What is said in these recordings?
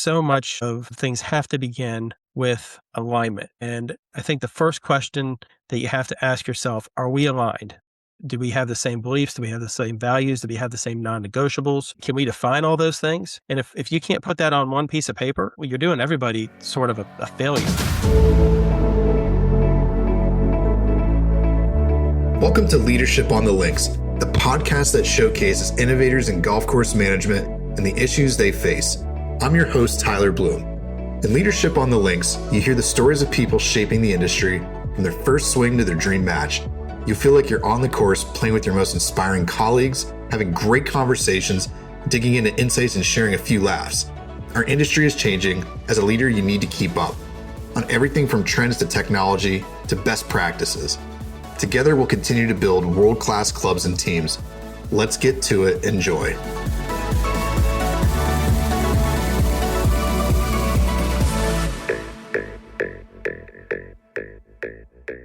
so much of things have to begin with alignment. And I think the first question that you have to ask yourself, are we aligned? Do we have the same beliefs? Do we have the same values? Do we have the same non-negotiables? Can we define all those things? And if you can't put that on one piece of paper, well, you're doing everybody sort of a failure. Welcome to Leadership on the Links, the podcast that showcases innovators in golf course management and the issues they face. I'm your host, Tyler Bloom. In Leadership on the Links, you hear the stories of people shaping the industry from their first swing to their dream match. You feel like you're on the course playing with your most inspiring colleagues, having great conversations, digging into insights and sharing a few laughs. Our industry is changing. As a leader, you need to keep up on everything from trends to technology to best practices. Together, we'll continue to build world-class clubs and teams. Let's get to it. Enjoy.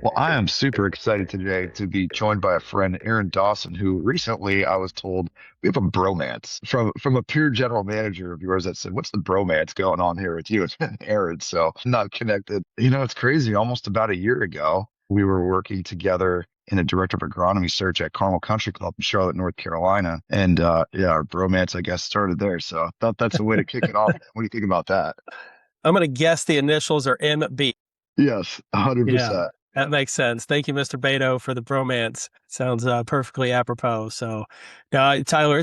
Well, I am super excited today to be joined by a friend, Aaron Dawson, who recently I was told we have a bromance from a peer general manager of yours that said, "What's the bromance going on here with you?" It's Aaron, so not connected. It's crazy. Almost about a year ago, we were working together in a director of agronomy search at Carmel Country Club in Charlotte, North Carolina. And our bromance, I guess, started there. So I thought that's a way to kick it off. What do you think about that? I'm going to guess the initials are MB. Yes, 100%. Yeah. That makes sense. Thank you, Mr. Beto, for the bromance. Sounds perfectly apropos. So, Tyler,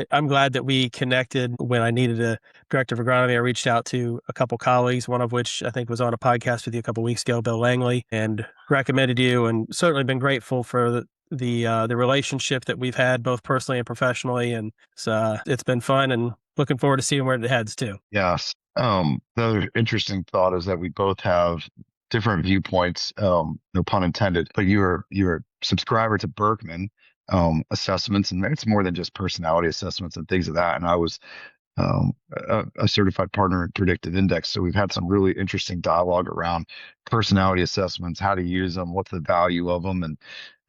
I'm glad that we connected when I needed a director of agronomy. I reached out to a couple colleagues, one of which I think was on a podcast with you a couple weeks ago, Bill Langley, and recommended you, and certainly been grateful for the relationship that we've had both personally and professionally. And it's been fun and looking forward to seeing where it heads too. Yes. The other interesting thought is that we both have different viewpoints, no pun intended, but you're a subscriber to Birkman assessments, and it's more than just personality assessments and things of that. And I was a certified partner in predictive index. So we've had some really interesting dialogue around personality assessments, how to use them, what's the value of them.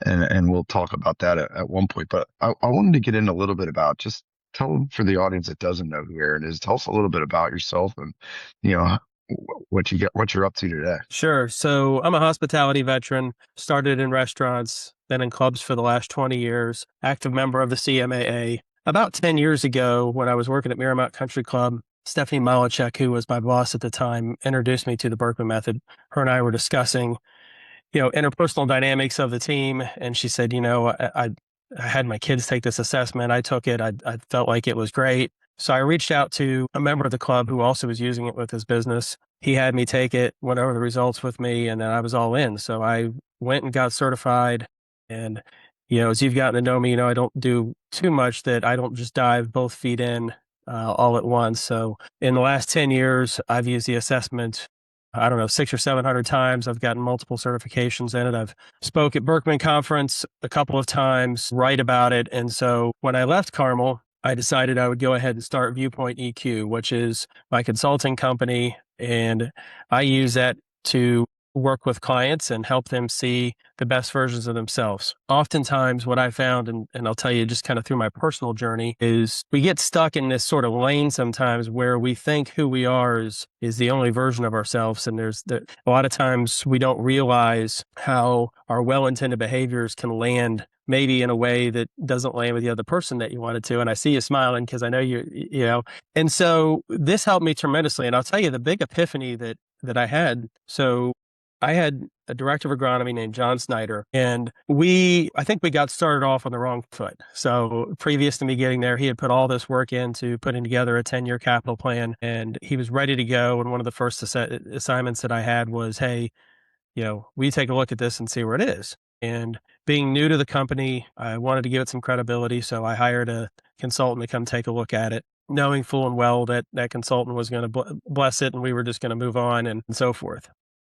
And we'll talk about that at one point. But I wanted to get in a little bit about, just tell them, for the audience that doesn't know who Aaron is, tell us a little bit about yourself and, what you're up to today. Sure. So I'm a hospitality veteran, started in restaurants, then in clubs for the last 20 years, active member of the CMAA. About 10 years ago, when I was working at Carmel Country Club, Stephanie Malachek, who was my boss at the time, introduced me to the Birkman Method. Her and I were discussing, interpersonal dynamics of the team. And she said, I had my kids take this assessment. I took it. I felt like it was great. So I reached out to a member of the club who also was using it with his business. He had me take it, went over the results with me, and then I was all in. So I went and got certified. And, as you've gotten to know me, I don't do too much that I don't just dive both feet in all at once. So in the last 10 years, I've used the assessment, 600 or 700 times. I've gotten multiple certifications in it. I've spoke at Birkman Conference a couple of times, write about it. And so when I left Carmel, I decided I would go ahead and start Viewpoint EQ, which is my consulting company. And I use that to work with clients and help them see the best versions of themselves. Oftentimes what I found, and I'll tell you just kind of through my personal journey, is we get stuck in this sort of lane sometimes where we think who we are is the only version of ourselves. And a lot of times we don't realize how our well-intended behaviors can land maybe in a way that doesn't land with the other person that you wanted to. And I see you smiling because I know and so this helped me tremendously. And I'll tell you the big epiphany that I had. So I had a director of agronomy named John Snyder, and I think we got started off on the wrong foot. So previous to me getting there, he had put all this work into putting together a 10-year capital plan, and he was ready to go. And one of the first assignments that I had was, hey, we take a look at this and see where it is. And being new to the company, I wanted to give it some credibility. So I hired a consultant to come take a look at it, knowing full and well that that consultant was going to bless it and we were just going to move on and so forth.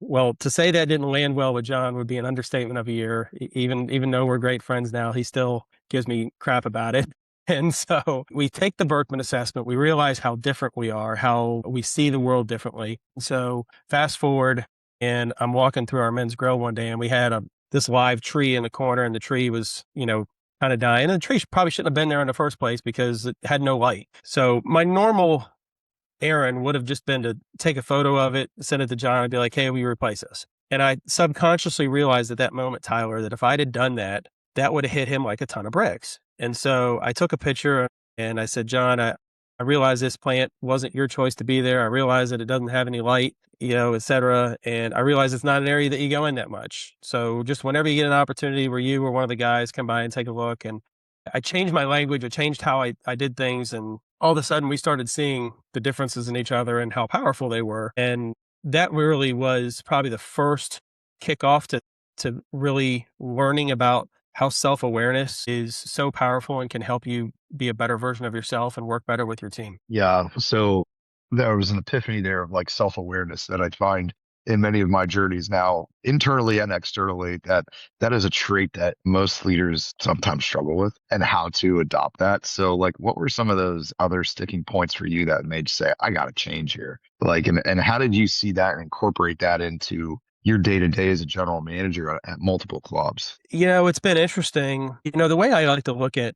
Well, to say that didn't land well with John would be an understatement of a year. Even though we're great friends now, he still gives me crap about it. And so we take the Birkman assessment. We realize how different we are, how we see the world differently. So fast forward, and I'm walking through our men's grill one day, and we had this live tree in the corner, and the tree was, kind of dying. And the tree probably shouldn't have been there in the first place because it had no light. So my normal Aaron would have just been to take a photo of it, send it to John, and be like, hey, we replace this. And I subconsciously realized at that moment, Tyler, that if I'd had done that, that would have hit him like a ton of bricks. And so I took a picture and I said, John, I realize this plant wasn't your choice to be there. I realize that it doesn't have any light, et cetera. And I realize it's not an area that you go in that much. So just whenever you get an opportunity where you or one of the guys come by and take a look. And I changed my language. I changed how I did things. And all of a sudden we started seeing the differences in each other and how powerful they were. And that really was probably the first kickoff to really learning about how self-awareness is so powerful and can help you be a better version of yourself and work better with your team. Yeah. So there was an epiphany there of like self-awareness that I find in many of my journeys now, internally and externally, that is a trait that most leaders sometimes struggle with, and how to adopt that. So like, what were some of those other sticking points for you that made you say, I got to change here? Like, and how did you see that and incorporate that into your day to day as a general manager at multiple clubs? It's been interesting. The way I like to look at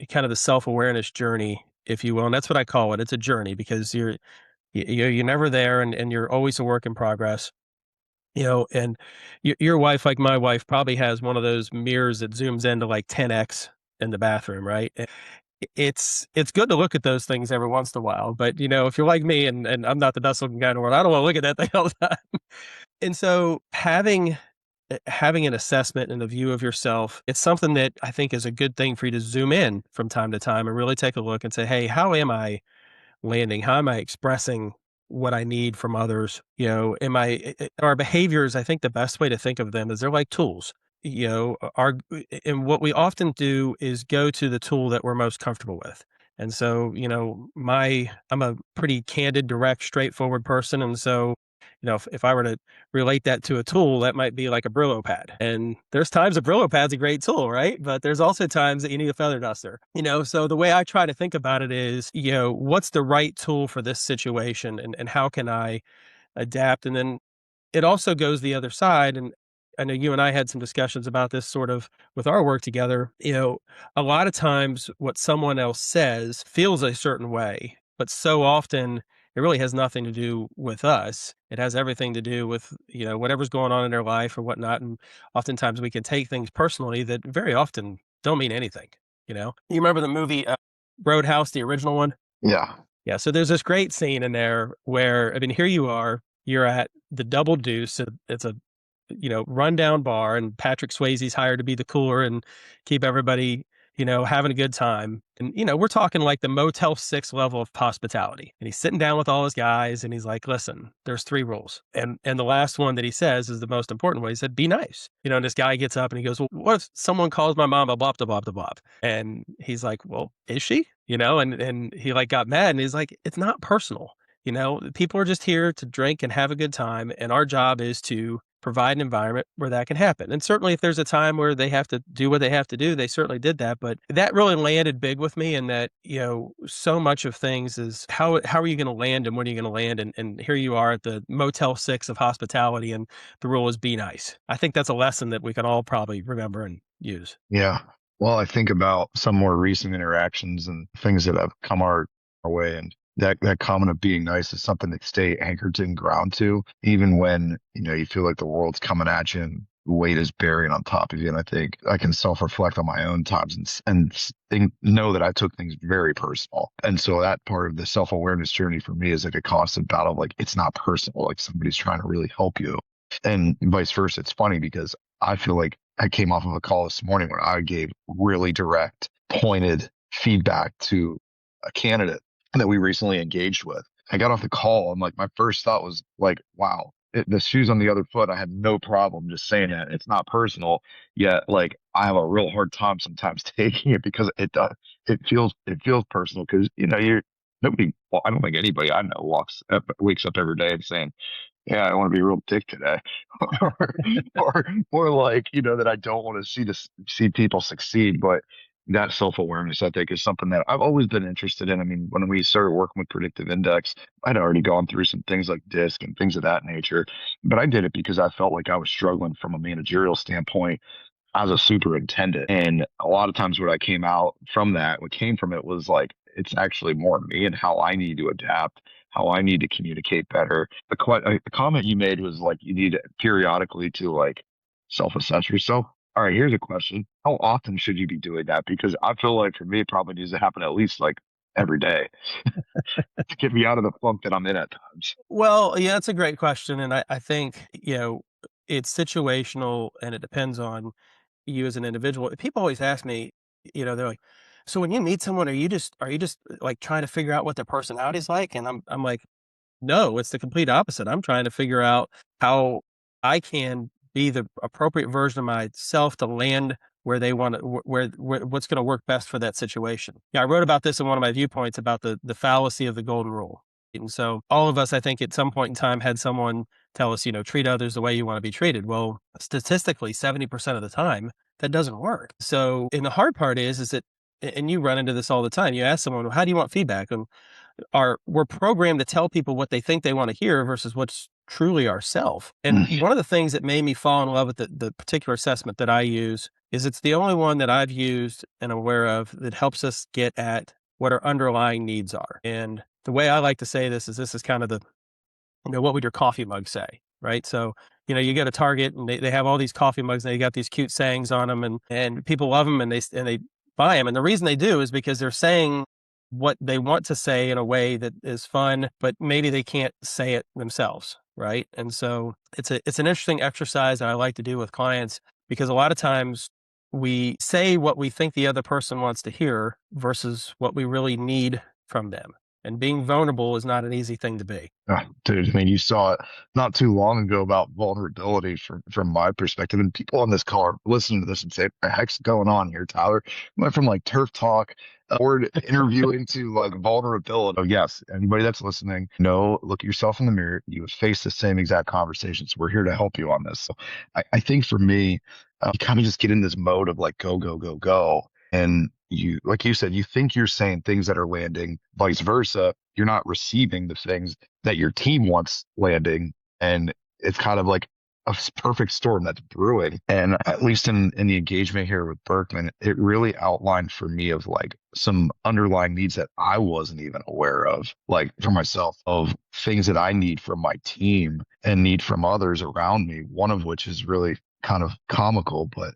kind of the self-awareness journey, if you will, and that's what I call it. It's a journey because you're never there, and you're always a work in progress. And your wife, like my wife, probably has one of those mirrors that zooms into like 10x in the bathroom, right? And it's good to look at those things every once in a while, but if you're like me and I'm not the best looking guy in the world, I don't want to look at that thing all the time. And so having an assessment and a view of yourself, it's something that I think is a good thing for you to zoom in from time to time and really take a look and say, hey, how am I landing? How am I expressing what I need from others? Our behaviors, I think the best way to think of them is they're like tools. And what we often do is go to the tool that we're most comfortable with. And so, I'm a pretty candid, direct, straightforward person. And so, if I were to relate that to a tool, that might be like a Brillo pad. And there's times a Brillo pad's a great tool, right? But there's also times that you need a feather duster. So the way I try to think about it is, what's the right tool for this situation, and how can I adapt? And then it also goes the other side. And I know you and I had some discussions about this sort of with our work together. A lot of times what someone else says feels a certain way, but so often it really has nothing to do with us. It has everything to do with, whatever's going on in their life or whatnot. And oftentimes we can take things personally that very often don't mean anything. You remember the movie Roadhouse, the original one? Yeah. Yeah. So there's this great scene in there where, here you are, you're at the Double Deuce. It's a, rundown bar, and Patrick Swayze's hired to be the cooler and keep everybody, having a good time. And, we're talking like the Motel 6 level of hospitality. And he's sitting down with all his guys and he's like, listen, there's 3 rules. And the last one that he says is the most important one. He said, be nice. And this guy gets up and he goes, well, what if someone calls my mom a blah, blah, blah, blah, blah? And he's like, well, is she? And he like got mad and he's like, it's not personal. People are just here to drink and have a good time. And our job is to provide an environment where that can happen. And certainly if there's a time where they have to do what they have to do, they certainly did that. But that really landed big with me, in that, so much of things is how are you going to land and when are you going to land? And here you are at the Motel 6 of hospitality, and the rule is be nice. I think that's a lesson that we can all probably remember and use. Yeah. Well, I think about some more recent interactions and things that have come our way, and that comment of being nice is something that stay anchored to and ground to, even when, you feel like the world's coming at you and weight is bearing on top of you. And I think I can self-reflect on my own times and know that I took things very personal. And so that part of the self-awareness journey for me is like a constant battle. Like, it's not personal. Like, somebody's trying to really help you, and vice versa. It's funny because I feel like I came off of a call this morning where I gave really direct, pointed feedback to a candidate that we recently engaged with. I got off the call and like my first thought was like, wow, the shoe's on the other foot. I had no problem just saying it. It's not personal, yet like I have a real hard time sometimes taking it, because it feels personal, because you're nobody. Well, I don't think anybody I know wakes up every day and saying, yeah, I want to be a real dick today, or like, that I don't want to see people succeed. But that self-awareness, I think, is something that I've always been interested in. I mean, when we started working with predictive index, I'd already gone through some things like DISC and things of that nature, but I did it because I felt like I was struggling from a managerial standpoint as a superintendent. And a lot of times what came from it was like, it's actually more me and how I need to adapt how I need to communicate better. The comment you made was like you need periodically to like self-assess yourself. All right, here's a question. How often should you be doing that? Because I feel like for me, it probably needs to happen at least like every day to get me out of the funk that I'm in at times. Well, yeah, that's a great question. And I think, it's situational and it depends on you as an individual. People always ask me, they're like, so when you meet someone, are you just like trying to figure out what their personality is like? And I'm like, no, it's the complete opposite. I'm trying to figure out how I can be the appropriate version of myself to land where they want to, where what's going to work best for that situation. Yeah, I wrote about this in one of my viewpoints about the fallacy of the golden rule. And so all of us, I think, at some point in time had someone tell us, treat others the way you want to be treated. Well, statistically, 70% of the time, that doesn't work. So, and the hard part is that, and you run into this all the time. You ask someone, well, how do you want feedback? And we're programmed to tell people what they think they want to hear versus what's truly ourself. And Mm. one of the things that made me fall in love with the particular assessment that I use is it's the only one that I've used and aware of that helps us get at what our underlying needs are. And the way I like to say this is kind of the, what would your coffee mug say? Right. So, you go to Target and they have all these coffee mugs and they got these cute sayings on them and people love them and they buy them. And the reason they do is because they're saying what they want to say in a way that is fun, but maybe they can't say it themselves. Right. And so it's an interesting exercise that I like to do with clients because a lot of times we say what we think the other person wants to hear versus what we really need from them. And being vulnerable is not an easy thing to be. Dude, I mean, you saw it not too long ago about vulnerability from my perspective, and people on this call are listening to this and say, "What the heck's going on here, Tyler?" Went from like turf talk or interviewing to like vulnerability. Oh, yes, anybody that's listening, look at yourself in the mirror. You have faced the same exact conversations. We're here to help you on this. So I think for me, you kind of just get in this mode of like go, go, go, go. And you, like you said, you think you're saying things that are landing, vice versa. You're not receiving the things that your team wants landing. And it's kind of like a perfect storm that's brewing. And at least in the engagement here with Birkman, it really outlined for me of like some underlying needs that I wasn't even aware of, like for myself, of things that I need from my team and need from others around me. One of which is really kind of comical, but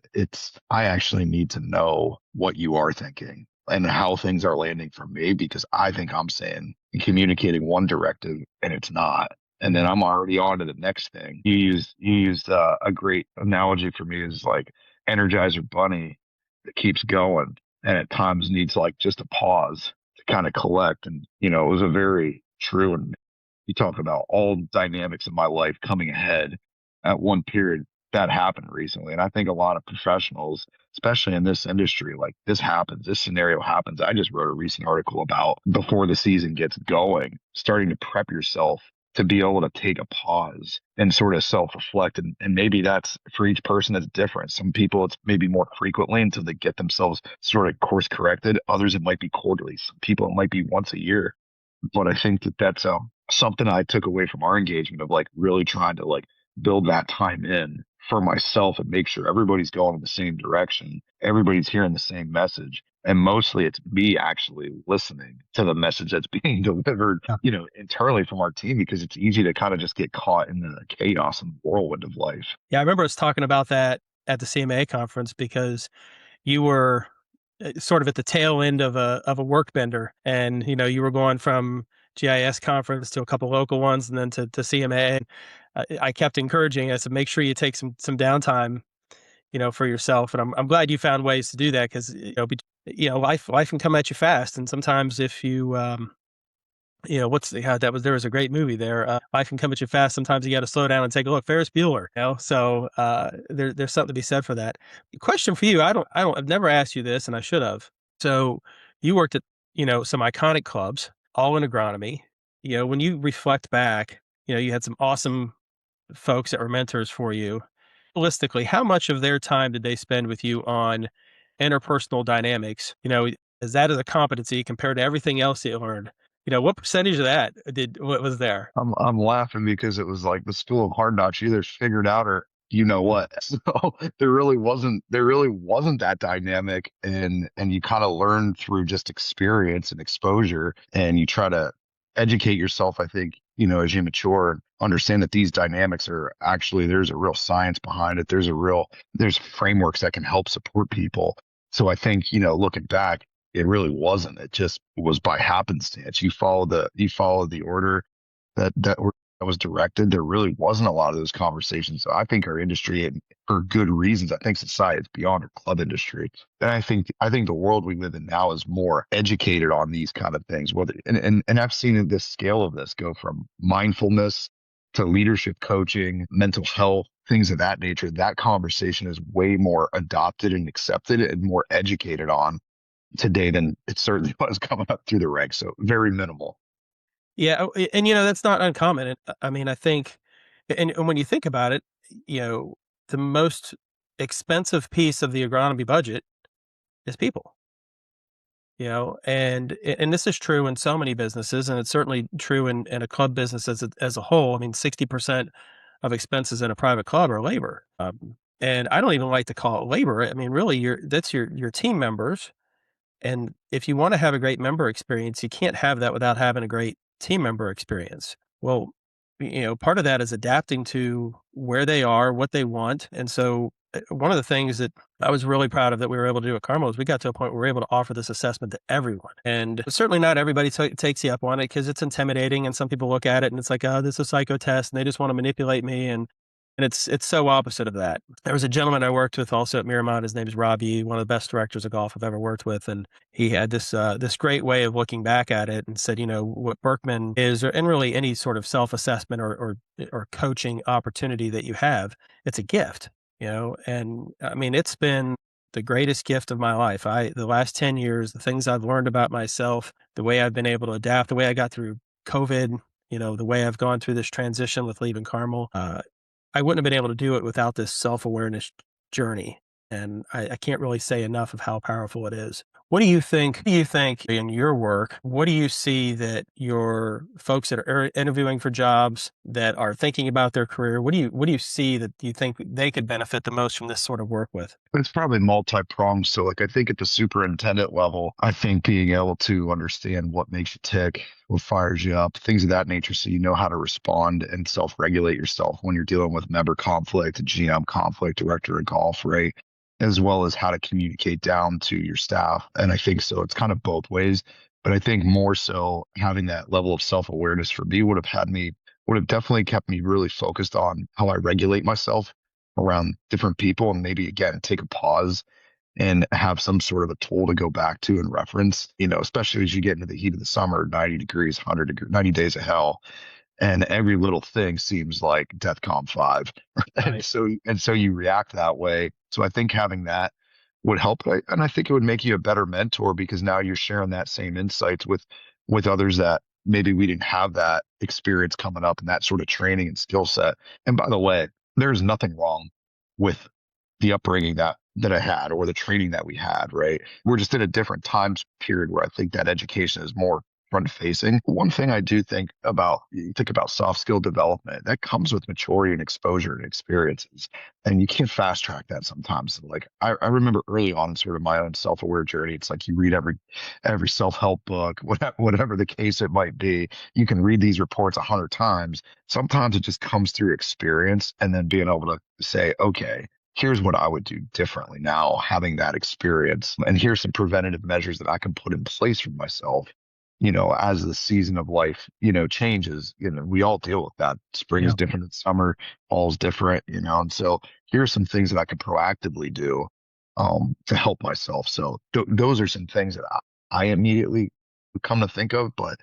I actually need to know what you are thinking and how things are landing for me because I think I'm saying and communicating one directive and it's not. And then I'm already on to the next thing. You used a great analogy for me is like Energizer Bunny that keeps going and at times needs like just a pause to kind of collect. And it was a very true. And you talk about all dynamics of my life coming ahead at one period that happened recently. And I think a lot of professionals, especially in this industry, like this happens, this scenario happens. I just wrote a recent article about before the season gets going, starting to prep yourself to be able to take a pause and sort of self-reflect. And maybe that's for each person that's different. Some people it's maybe more frequently until they get themselves sort of course corrected. Others it might be quarterly. Some people it might be once a year. But I think that's something I took away from our engagement of like really trying to like build that time in for myself and make sure everybody's going in the same direction. Everybody's hearing the same message. And mostly it's me actually listening to the message that's being delivered, internally from our team, because it's easy to kind of just get caught in the chaos and whirlwind of life. Yeah, I remember us talking about that at the CMA conference because you were sort of at the tail end of a work bender, and you were going from GIS conference to a couple local ones, and then to CMA. I kept encouraging. I said, make sure you take some downtime, for yourself. And I'm glad you found ways to do that because life can come at you fast, and sometimes if you there was a great movie there. Life can come at you fast. Sometimes you got to slow down and take a look. Ferris Bueller, So there's something to be said for that. Question for you. I've never asked you this and I should have. So you worked at, some iconic clubs, all in agronomy. When you reflect back, you had some awesome folks that were mentors for you. Realistically, how much of their time did they spend with you on interpersonal dynamics? Is that as a competency compared to everything else you learned? What percentage of that what was there? I'm laughing because it was like the school of hard knocks. You either figured out or what. So there really wasn't that dynamic, and you kind of learn through just experience and exposure, and you try to educate yourself, I think, as you mature and understand that these dynamics are actually, there's a real science behind it. There's frameworks that can help support people. So I think, looking back, it really wasn't. It just was by happenstance. You follow the order that was directed. There really wasn't a lot of those conversations. So I think our industry, and for good reasons, I think society is beyond our club industry. And I think the world we live in now is more educated on these kind of things. Whether and I've seen this scale of this go from mindfulness to leadership coaching, mental health, things of that nature. That conversation is way more adopted and accepted and more educated on today than it certainly was coming up through the ranks. So very minimal. Yeah, and that's not uncommon. And I mean, I think, and when you think about it, you know, the most expensive piece of the agronomy budget is people. And this is true in so many businesses, and it's certainly true in a club business as a whole. I mean, 60% of expenses in a private club are labor, and I don't even like to call it labor. I mean, really, that's your team members. And if you want to have a great member experience, you can't have that without having a great team member experience. Well, part of that is adapting to where they are, what they want. And so one of the things that I was really proud of that we were able to do at Carmel is we got to a point where we were able to offer this assessment to everyone. And certainly not everybody takes you up on it because it's intimidating. And some people look at it and it's like, oh, this is a psycho test and they just want to manipulate me. And it's so opposite of that. There was a gentleman I worked with also at Miramont. His name is Robbie, one of the best directors of golf I've ever worked with, and he had this great way of looking back at it and said, what Birkman is, and really any sort of self-assessment or coaching opportunity that you have, it's a gift. And I mean, it's been the greatest gift of my life. The last 10 years, the things I've learned about myself, the way I've been able to adapt, the way I got through COVID, the way I've gone through this transition with leaving Carmel. I wouldn't have been able to do it without this self-awareness journey. And I can't really say enough of how powerful it is. What do you think in your work? What do you see that your folks that are interviewing for jobs, that are thinking about their career, what do you see that you think they could benefit the most from this sort of work with? It's probably multi-pronged. So like I think at the superintendent level, I think being able to understand what makes you tick, what fires you up, things of that nature, so you know how to respond and self-regulate yourself when you're dealing with member conflict, GM conflict, director of golf, right? As well as how to communicate down to your staff. And I think so it's kind of both ways. But I think more so having that level of self-awareness for me would have definitely kept me really focused on how I regulate myself around different people, and maybe again take a pause and have some sort of a tool to go back to and reference, especially as you get into the heat of the summer, 90 degrees, 100 degrees, 90 days of hell, and every little thing seems like DEFCON 5. And Right. so you react that way. So I think having that would help, and I think it would make you a better mentor because now you're sharing that same insights with others that maybe we didn't have that experience coming up and that sort of training and skill set. And by the way, there's nothing wrong with the upbringing that I had or the training that we had, right? We're just in a different time period where I think that education is more front facing. One thing I do think about, you think about soft skill development, that comes with maturity and exposure and experiences. And you can't fast track that sometimes. Like I remember early on in sort of my own self-aware journey, it's like you read every self-help book, whatever the case it might be. You can read these reports 100 times. Sometimes it just comes through experience and then being able to say, okay, here's what I would do differently now, having that experience. And here's some preventative measures that I can put in place for myself, as the season of life, changes. We all deal with that. Spring is Yeah. different than summer, fall is different, and so here are some things that I can proactively do to help myself. So those are some things that I immediately come to think of, but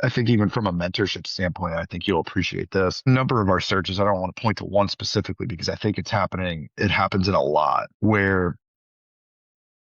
I think even from a mentorship standpoint, I think you'll appreciate this. A number of our searches, I don't want to point to one specifically because I think it happens in a lot where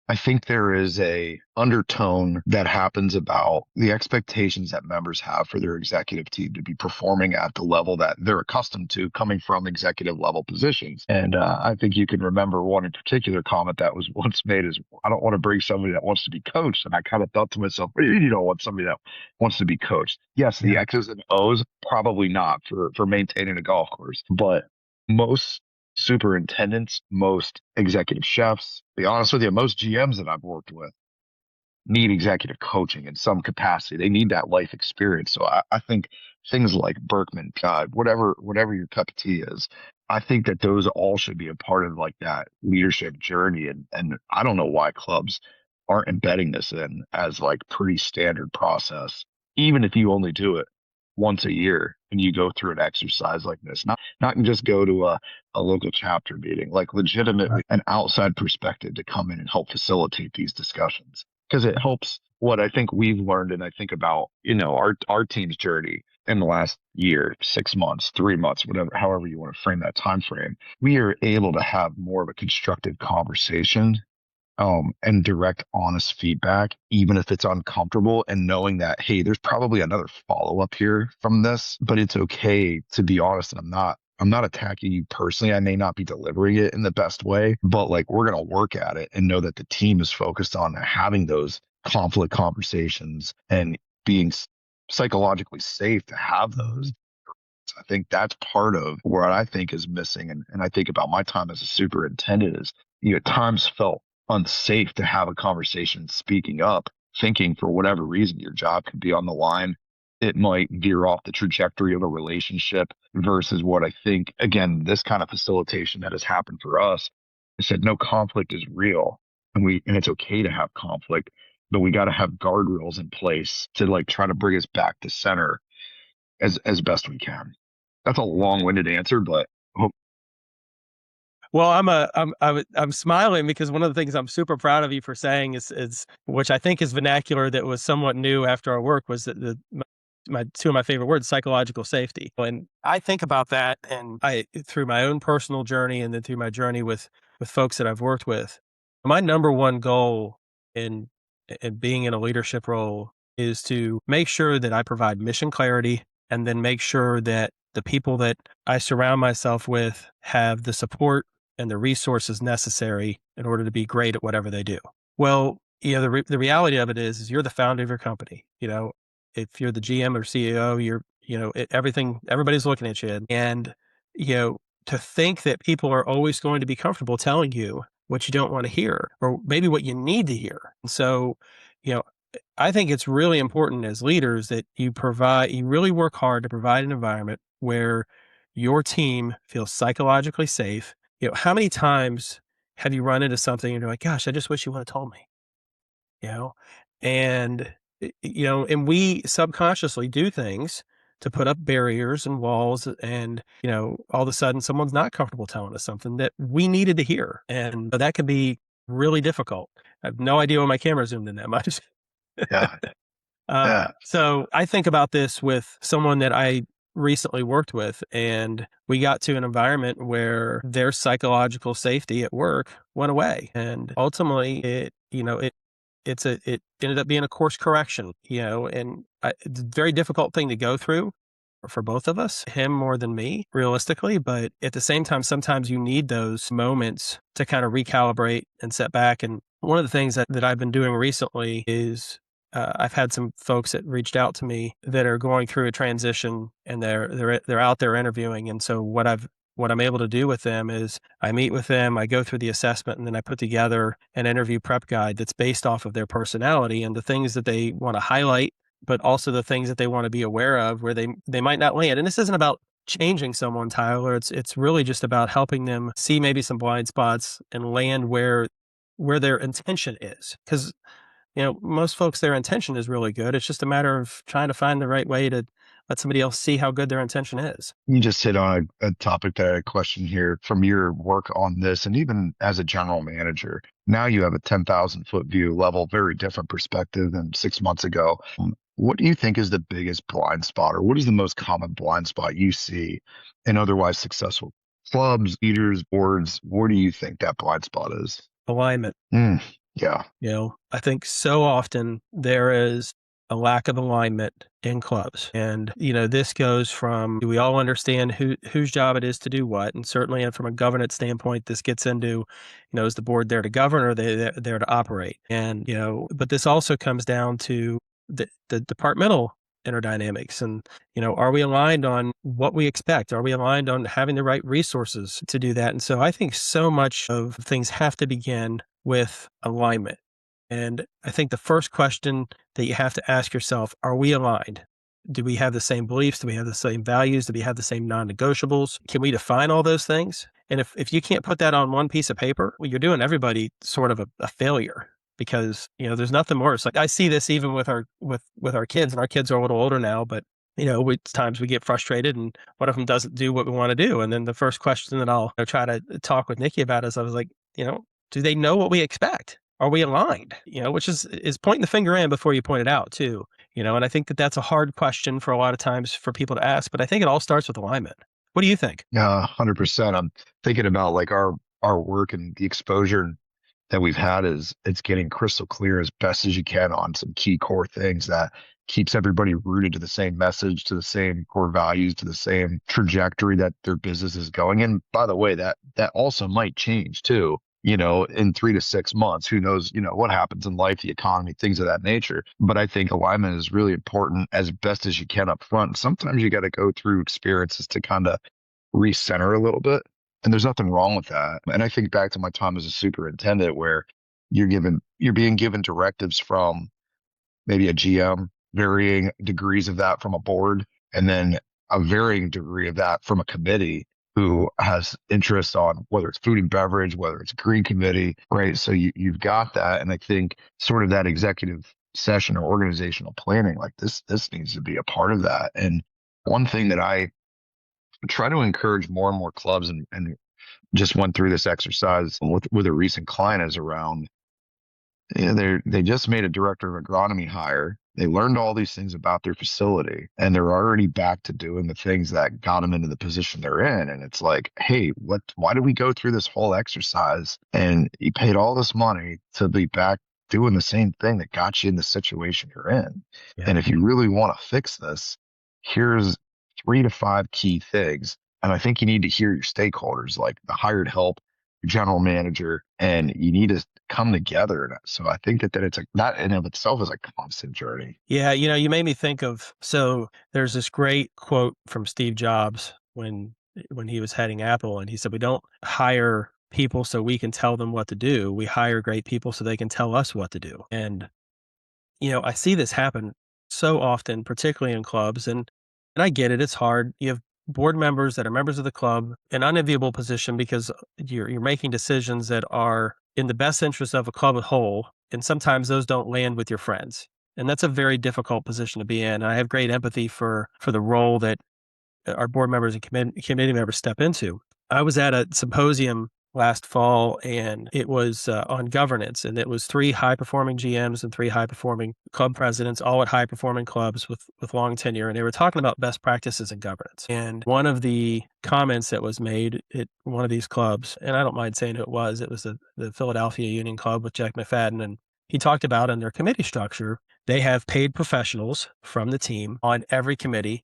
I think there is a undertone that happens about the expectations that members have for their executive team to be performing at the level that they're accustomed to coming from executive level positions. And I think you can remember one in particular comment that was once made is, I don't want to bring somebody that wants to be coached. And I kind of thought to myself, what do you mean you don't want somebody that wants to be coached? Yes, the Yeah. X's and O's, probably not for maintaining a golf course, but most superintendents, most executive chefs, be honest with you, most GMs that I've worked with need executive coaching in some capacity. They need that life experience. So I think things like Birkman, whatever your cup of tea is, I think that those all should be a part of like that leadership journey. And I don't know why clubs aren't embedding this in as like pretty standard process, even if you only do it once a year and you go through an exercise like this, not just go to a local chapter meeting, like legitimately an outside perspective to come in and help facilitate these discussions. Because it helps what I think we've learned, and I think about, our team's journey in the last year, 6 months, 3 months, whatever, however you want to frame that time frame. We are able to have more of a constructive conversation, and direct, honest feedback, even if it's uncomfortable, and knowing that, hey, there's probably another follow up here from this, but it's okay to be honest. And I'm not attacking you personally. I may not be delivering it in the best way, but like we're going to work at it and know that the team is focused on having those conflict conversations and being psychologically safe to have those. I think that's part of what I think is missing. And I think about my time as a superintendent is, at times felt unsafe to have a conversation speaking up, thinking for whatever reason your job could be on the line. It might veer off the trajectory of a relationship versus what I think, again, this kind of facilitation that has happened for us. I said, no, conflict is real, and it's okay to have conflict, but we got to have guardrails in place to like try to bring us back to center as best we can. That's a long-winded answer, but Well, I'm smiling because one of the things I'm super proud of you for saying is which I think is vernacular that was somewhat new after our work, was that my two of my favorite words, psychological safety. And I think about that, and I, through my own personal journey and then through my journey with folks that I've worked with, my number one goal in being in a leadership role is to make sure that I provide mission clarity, and then make sure that the people that I surround myself with have the support and the resources necessary in order to be great at whatever they do. Well, the reality of it is you're the founder of your company. If you're the GM or CEO, everybody's looking at you, and to think that people are always going to be comfortable telling you what you don't want to hear, or maybe what you need to hear. And so, you know, I think it's really important as leaders that you really work hard to provide an environment where your team feels psychologically safe. How many times have you run into something and you're like, gosh, I just wish you would have told me, you know? And, and we subconsciously do things to put up barriers and walls, and, all of a sudden someone's not comfortable telling us something that we needed to hear. And that can be really difficult. I have no idea why my camera zoomed in that much. yeah, yeah. So I think about this with someone that I recently worked with, and we got to an environment where their psychological safety at work went away. And ultimately it ended up being a course correction, and it's a very difficult thing to go through for both of us, him more than me, realistically. But at the same time, sometimes you need those moments to kind of recalibrate and set back. And one of the things that I've been doing recently is I've had some folks that reached out to me that are going through a transition, and they're out there interviewing. And so what I'm able to do with them is I meet with them, I go through the assessment, and then I put together an interview prep guide that's based off of their personality and the things that they want to highlight, but also the things that they want to be aware of where they might not land. And this isn't about changing someone, Tyler. It's really just about helping them see maybe some blind spots and land where their intention is. Because most folks, their intention is really good. It's just a matter of trying to find the right way to let somebody else see how good their intention is. You just hit on a topic that I had a question here from your work on this, and even as a general manager. Now you have a 10,000-foot view level, very different perspective than 6 months ago. What do you think is the biggest blind spot, or what is the most common blind spot you see in otherwise successful clubs, leaders, boards? Where do you think that blind spot is? Alignment. Yeah. I think so often there is a lack of alignment in clubs. And, this goes from, do we all understand whose job it is to do what? And certainly from a governance standpoint, this gets into, is the board there to govern, or are they there to operate? And, but this also comes down to the departmental interdynamics. And, are we aligned on what we expect? Are we aligned on having the right resources to do that? And so I think so much of things have to begin with alignment. And I think the first question that you have to ask yourself, are we aligned? Do we have the same beliefs? Do we have the same values? Do we have the same non-negotiables? Can we define all those things? And if you can't put that on one piece of paper, well, you're doing everybody sort of a failure, because, there's nothing worse. Like, I see this even with our kids, and our kids are a little older now, but times we get frustrated and one of them doesn't do what we want to do. And then the first question that I'll try to talk with Nikki about is, I was like, do they know what we expect? Are we aligned? Which is pointing the finger in before you point it out too. And I think that that's a hard question for a lot of times for people to ask, but I think it all starts with alignment. What do you think? Yeah, 100%. I'm thinking about like our work and the exposure that we've had is it's getting crystal clear as best as you can on some key core things that keeps everybody rooted to the same message, to the same core values, to the same trajectory that their business is going. And by the way, that also might change too, in 3 to 6 months. Who knows, what happens in life, the economy, things of that nature. But I think alignment is really important as best as you can up front. Sometimes you got to go through experiences to kind of recenter a little bit. And there's nothing wrong with that. And I think back to my time as a superintendent where you're being given directives from maybe a GM, varying degrees of that from a board, and then a varying degree of that from a committee who has interest on whether it's food and beverage, whether it's green committee, right? So you've got that. And I think sort of that executive session or organizational planning, like this needs to be a part of that. And one thing that I try to encourage more and more clubs, and just went through this exercise with a recent client, is around, they just made a director of agronomy hire. They learned all these things about their facility, and they're already back to doing the things that got them into the position they're in. And it's like, hey, why did we go through this whole exercise? And you paid all this money to be back doing the same thing that got you in the situation you're in. Yeah. And if you really want to fix this, here's 3 to 5 key things. And I think you need to hear your stakeholders, like the hired help, your general manager, and you need to come together. So I think that it's that in of itself is a constant journey. Yeah. You made me think of, so there's this great quote from Steve Jobs when he was heading Apple, and he said, we don't hire people so we can tell them what to do. We hire great people so they can tell us what to do. And, I see this happen so often, particularly in clubs, and I get it. It's hard. You have board members that are members of the club, an unenviable position because you're making decisions that are in the best interest of a club as a whole. And sometimes those don't land with your friends. And that's a very difficult position to be in. And I have great empathy for the role that our board members and committee members step into. I was at a symposium last fall, and it was on governance, and it was 3 high-performing GMs and 3 high-performing club presidents, all at high-performing clubs with long tenure, and they were talking about best practices in governance. And one of the comments that was made at one of these clubs, and I don't mind saying who it was the Philadelphia Union Club with Jack McFadden, and he talked about in their committee structure, they have paid professionals from the team on every committee,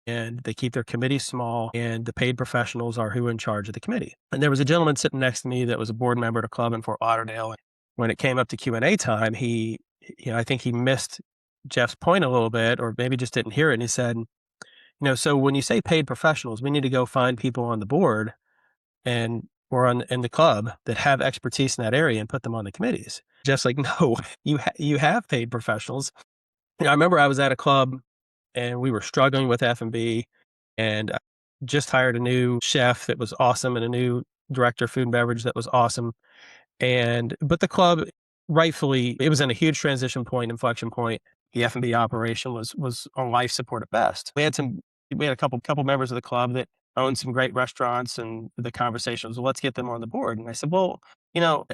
and they keep their committee small, and the paid professionals are who are in charge of the committee. And there was a gentleman sitting next to me that was a board member at a club in Fort Lauderdale. And when it came up to Q&A time, I think he missed Jeff's point a little bit, or maybe just didn't hear it. And he said, so when you say paid professionals, we need to go find people on the board or in the club that have expertise in that area and put them on the committees. Jeff's like, no, you have paid professionals. I remember I was at a club, and we were struggling with F&B, and I just hired a new chef that was awesome and a new director of food and beverage that was awesome. But the club, rightfully, it was in a huge inflection point. The F&B operation was on life support at best. We had a couple members of the club that owned some great restaurants, and the conversation was, well, let's get them on the board. And I said, well,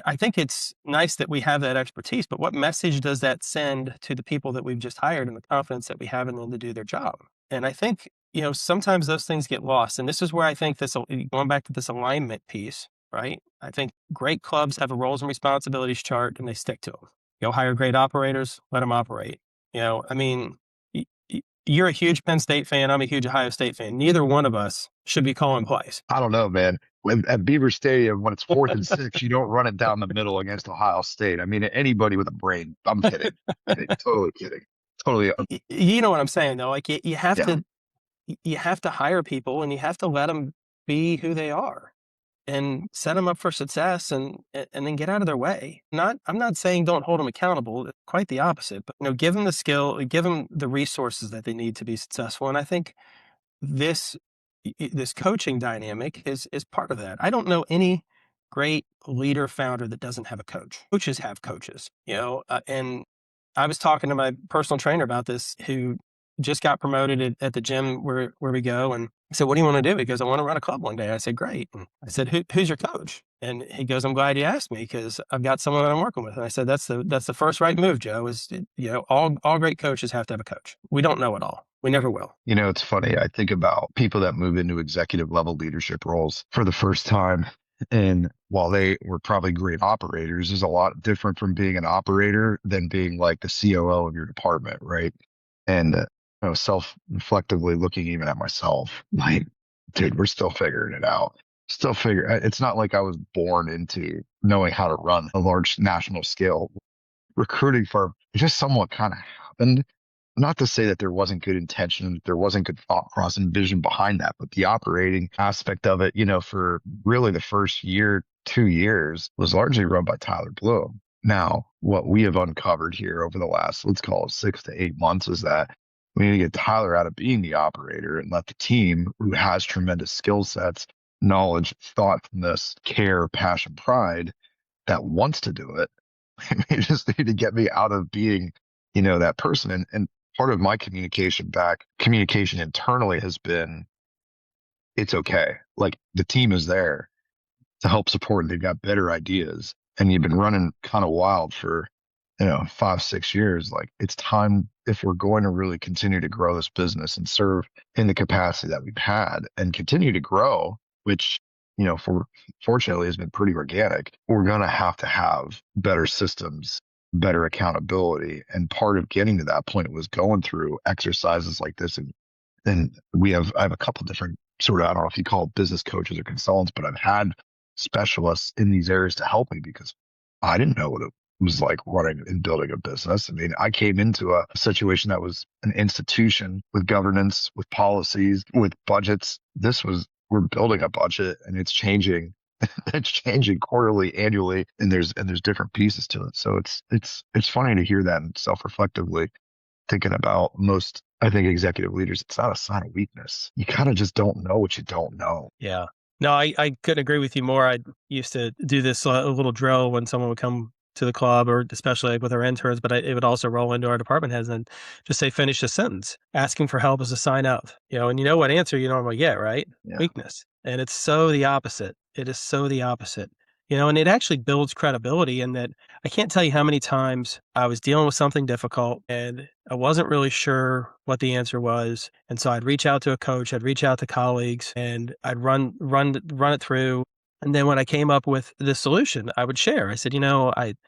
I think it's nice that we have that expertise, but what message does that send to the people that we've just hired and the confidence that we have in them to do their job? And I think, sometimes those things get lost. And this is where I think going back to this alignment piece, right? I think great clubs have a roles and responsibilities chart, and they stick to them. Go hire great operators, let them operate. You're a huge Penn State fan. I'm a huge Ohio State fan. Neither one of us should be calling plays. I don't know, man. At Beaver Stadium, when it's 4th and 6, you don't run it down the middle against Ohio State. I mean, anybody with a brain. I'm kidding. Totally kidding. Totally. You know what I'm saying, though? Like you have to hire people, and you have to let them be who they are. and set them up for success and then get out of their way. I'm not saying don't hold them accountable, quite the opposite, but give them the skill, give them the resources that they need to be successful. And I think this this coaching dynamic is part of that. I don't know any great leader founder that doesn't have a coach. Coaches have coaches, and I was talking to my personal trainer about this, who just got promoted at the gym where we go. And I said, "What do you want to do?" He goes, "I want to run a club one day." I said, "Great." And I said, "Who's your coach?" And he goes, "I'm glad you asked me, because I've got someone that I'm working with." And I said, "That's the first right move, Joe. Is all great coaches have to have a coach. We don't know it all. We never will." It's funny. I think about people that move into executive level leadership roles for the first time. And while they were probably great operators, is a lot different from being an operator than being like the COO of your department, right? And self-reflectively looking even at myself, like, dude, we're still figuring it out. It's not like I was born into knowing how to run a large national scale recruiting firm. It just somewhat kind of happened. Not to say that there wasn't good intention, there wasn't good thought process and vision behind that, but the operating aspect of it, for really the first year, 2 years, was largely run by Tyler Bloom. Now, what we have uncovered here over the last, let's call it 6 to 8 months, is that we need to get Tyler out of being the operator and let the team, who has tremendous skill sets, knowledge, thoughtfulness, care, passion, pride, that wants to do it. We just need to get me out of being, that person. And part of my communication internally has been, it's okay. Like, the team is there to help support. They've got better ideas, and you've been running kind of wild for, 5, 6 years. Like, it's time, if we're going to really continue to grow this business and serve in the capacity that we've had and continue to grow, which, fortunately has been pretty organic, we're going to have better systems, better accountability. And part of getting to that point was going through exercises like this. And I have a couple different sort of, I don't know if you call it business coaches or consultants, but I've had specialists in these areas to help me, because I didn't know what it was like running and building a business. I mean, I came into a situation that was an institution with governance, with policies, with budgets. We're building a budget, and it's changing. It's changing quarterly, annually, and there's different pieces to it. So it's funny to hear that, and self-reflectively thinking about most, I think, executive leaders, it's not a sign of weakness. You kind of just don't know what you don't know. Yeah. No, I couldn't agree with you more. I used to do this a little drill when someone would come to the club, or especially like with our interns, but it would also roll into our department heads and just say, finish a sentence. Asking for help is a sign of, and you know what answer you normally get, right? Yeah. Weakness. And it's so the opposite. It is so the opposite. And it actually builds credibility, in that I can't tell you how many times I was dealing with something difficult and I wasn't really sure what the answer was. And so I'd reach out to a coach, I'd reach out to colleagues, and I'd run it through. And then when I came up with the solution, I would share. I said,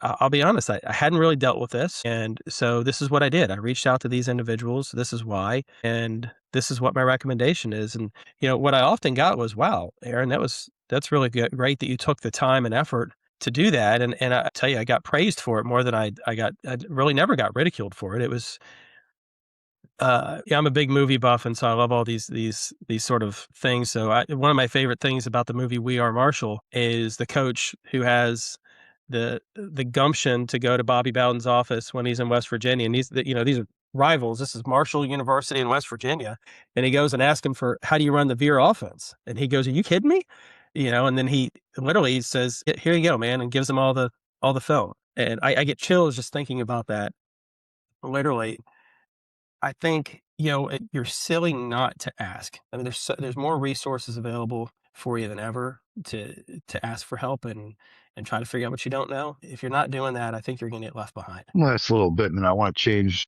I'll be honest, I hadn't really dealt with this. And so this is what I did. I reached out to these individuals. This is why. And this is what my recommendation is. And, what I often got was, wow, Aaron, that's really great that you took the time and effort to do that. And I tell you, I got praised for it more than I really never got ridiculed for it. It was, I'm a big movie buff, and so I love all these sort of things. So one of my favorite things about the movie We Are Marshall is the coach who has the gumption to go to Bobby Bowden's office when he's in West Virginia, and these are rivals. This is Marshall University in West Virginia, and he goes and asks him for, how do you run the Veer offense? And he goes, are you kidding me? And then he literally says, here you go, man, and gives him all the film. And I get chills just thinking about that. Literally, I think, you're silly not to ask. I mean, there's more resources available for you than ever to ask for help and try to figure out what you don't know. If you're not doing that, I think you're going to get left behind. Last little bit, and I want to change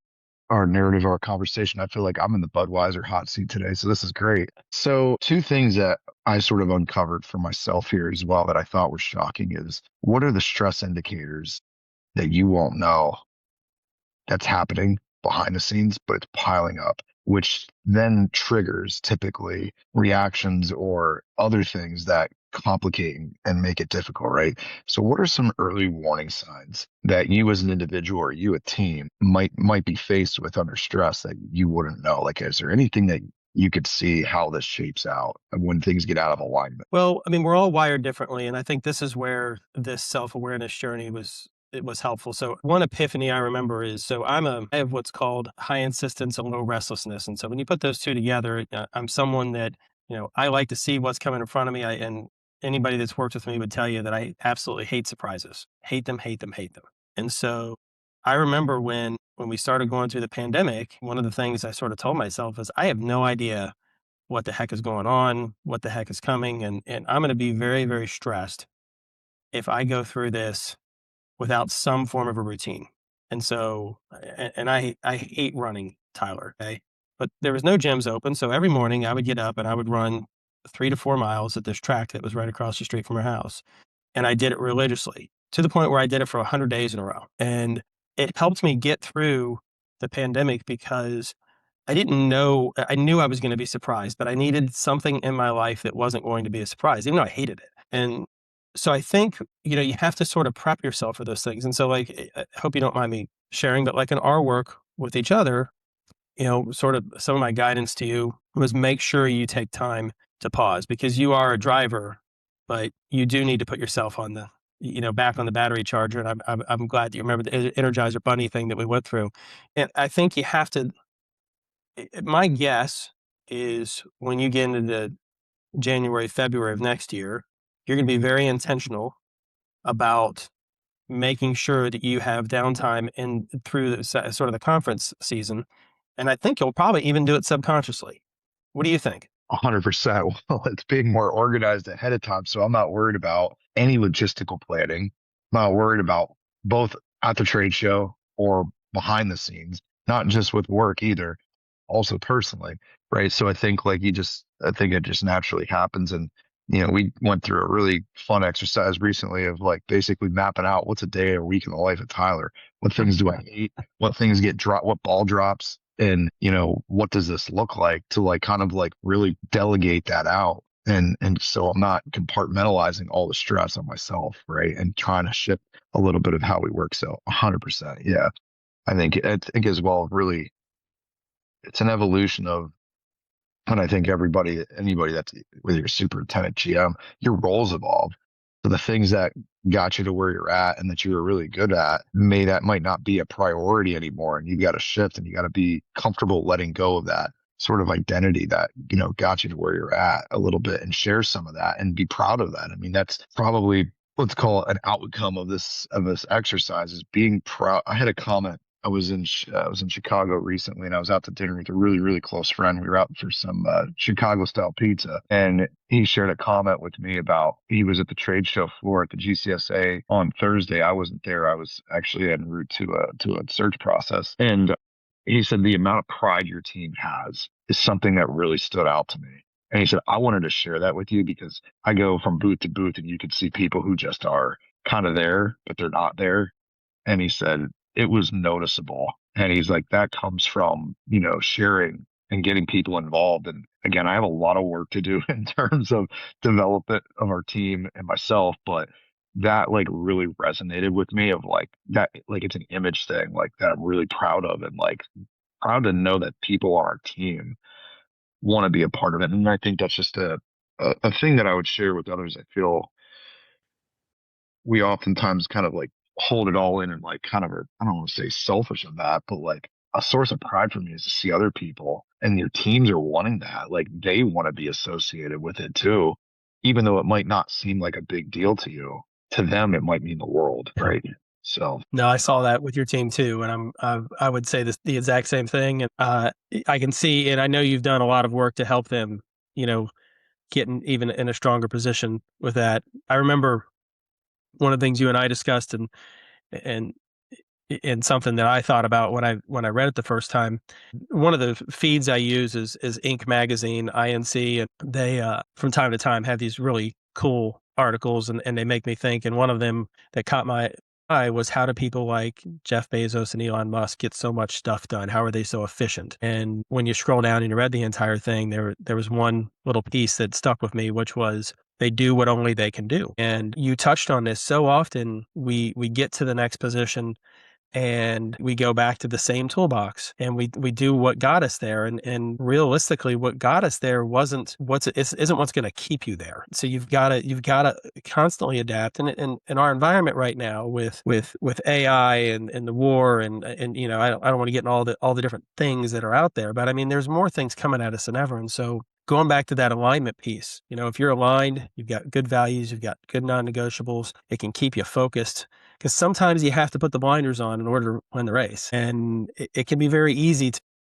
our narrative, our conversation. I feel like I'm in the Budweiser hot seat today, so this is great. So 2 things that I sort of uncovered for myself here as well that I thought were shocking is, what are the stress indicators that you won't know that's happening behind the scenes, but it's piling up, which then triggers typically reactions or other things that complicate and make it difficult, right? So what are some early warning signs that you as an individual or you a team might be faced with under stress that you wouldn't know? Like, is there anything that you could see how this shapes out when things get out of alignment? Well, I mean, we're all wired differently, and I think this is where this self-awareness journey was helpful. So one epiphany I remember is, I have what's called high insistence and low restlessness. And so when you put those two together, I'm someone that, I like to see what's coming in front of me. And anybody that's worked with me would tell you that I absolutely hate surprises, hate them, hate them, hate them. And so I remember when we started going through the pandemic, one of the things I sort of told myself is I have no idea what the heck is going on, what the heck is coming. And I'm going to be very, very stressed if I go through this without some form of a routine. And so, and I hate running, Tyler. Okay. But there was no gyms open. So every morning I would get up and I would run 3 to 4 miles at this track that was right across the street from our house. And I did it religiously to the point where I did it for 100 days in a row. And it helped me get through the pandemic because I didn't know, I knew I was going to be surprised, but I needed something in my life that wasn't going to be a surprise, even though I hated it. And so I think, you have to sort of prep yourself for those things. And so, like, I hope you don't mind me sharing, but like in our work with each other, sort of some of my guidance to you was make sure you take time to pause because you are a driver, but you do need to put yourself on the, back on the battery charger. And I'm glad that you remember the Energizer Bunny thing that we went through. And I think you have to, my guess is when you get into January, February of next year, you're going to be very intentional about making sure that you have downtime in through sort of the conference season. And I think you'll probably even do it subconsciously. What do you think? 100%. Well, it's being more organized ahead of time. So I'm not worried about any logistical planning. I'm not worried about both at the trade show or behind the scenes, not just with work either, also personally. Right. So I think I think it just naturally happens. And, we went through a really fun exercise recently of like basically mapping out what's a day or week in the life of Tyler. What things do I hate? What things get dropped? What ball drops? And what does this look like to like kind of like really delegate that out, and so I'm not compartmentalizing all the stress on myself, right, and trying to shift a little bit of how we work. So 100%, yeah. I think as well, really it's an evolution of, and I think anybody that's, whether you're superintendent, GM, your roles evolve. So the things that got you to where you're at and that you were really good at, might not be a priority anymore. And you got to shift and you got to be comfortable letting go of that sort of identity that, got you to where you're at a little bit, and share some of that and be proud of that. I mean, that's probably, let's call it, an outcome of this exercise, is being proud. I had a comment. I was in Chicago recently, and I was out to dinner with a really, really close friend. We were out for some Chicago style pizza, and he shared a comment with me about, he was at the trade show floor at the GCSA on Thursday. I wasn't there. I was actually en route to a search process, and he said the amount of pride your team has is something that really stood out to me. And he said, I wanted to share that with you because I go from booth to booth, and you could see people who just are kind of there, but they're not there. And he said it was noticeable. And he's like, that comes from, sharing and getting people involved. And again, I have a lot of work to do in terms of development of our team and myself, but that like really resonated with me, of like that, like it's an image thing like that I'm really proud of, and like proud to know that people on our team want to be a part of it. And I think that's just a thing that I would share with others. I feel we oftentimes kind of like hold it all in, and like kind of I don't want to say selfish of that, but like a source of pride for me is to see other people and your teams are wanting that. Like they want to be associated with it too, even though it might not seem like a big deal to you. To them, it might mean the world, right? So No, I saw that with your team too, and I would say the exact same thing. And I can see, and I know you've done a lot of work to help them, getting even in a stronger position with that. I remember one of the things you and I discussed, and something that I thought about when I read it the first time. One of the feeds I use is Inc. magazine, INC, and they from time to time have these really cool articles, and they make me think. And one of them that caught my eye was, how do people like Jeff Bezos and Elon Musk get so much stuff done? How are they so efficient? And when you scroll down and you read the entire thing, there was one little piece that stuck with me, which was, they do what only they can do. And you touched on this. So often we get to the next position and we go back to the same toolbox and we do what got us there. And realistically, what got us there isn't what's going to keep you there. So you've got to constantly adapt. And in our environment right now with AI and the war and I don't want to get in all the different things that are out there, but I mean, there's more things coming at us than ever. And so going back to that alignment piece, if you're aligned, you've got good values, you've got good non-negotiables, it can keep you focused. Because sometimes you have to put the blinders on in order to win the race. And it can be very easy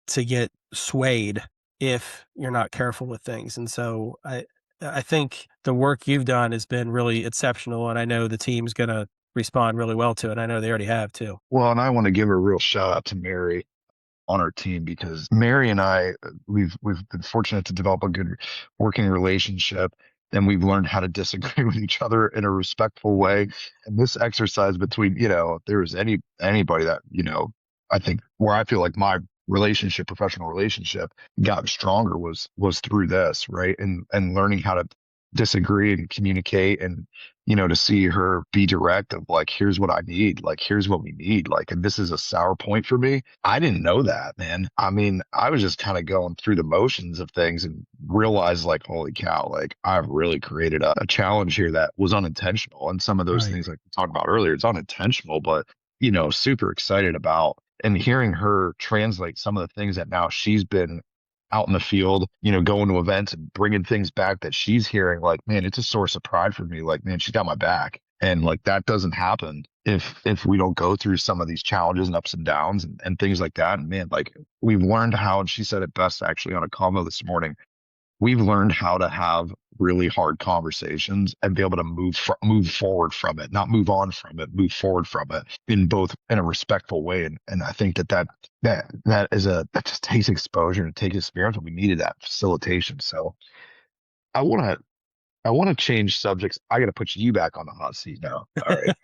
to get swayed if you're not careful with things. And so I think the work you've done has been really exceptional. And I know the team's going to respond really well to it. I know they already have too. Well, and I want to give a real shout out to Mary on our team, because Mary and I, we've been fortunate to develop a good working relationship, and we've learned how to disagree with each other in a respectful way. And this exercise between, if there was anybody that, I think where I feel like my professional relationship got stronger was through this, right? And learning how to disagree and communicate, and to see her be direct of like, here's what I need, like here's what we need, like, and this is a sour point for me. I didn't know that, man. I mean, I was just kind of going through the motions of things and realized like, holy cow, like I've really created a challenge here that was unintentional. And some of those Right. things, like we talked about earlier, it's unintentional, but super excited about, and hearing her translate some of the things that now she's been out in the field, going to events and bringing things back that she's hearing, like, man, it's a source of pride for me. Like, man, she got my back. And like, that doesn't happen if we don't go through some of these challenges and ups and downs and things like that. And man, like we've learned how, and she said it best actually on a convo this morning, we've learned how to have really hard conversations and be able to move forward from it, not move on from it, move forward from it in a respectful way. And I think that just takes exposure and takes experience, and we needed that facilitation. So I want to change subjects. I got to put you back on the hot seat now. All right.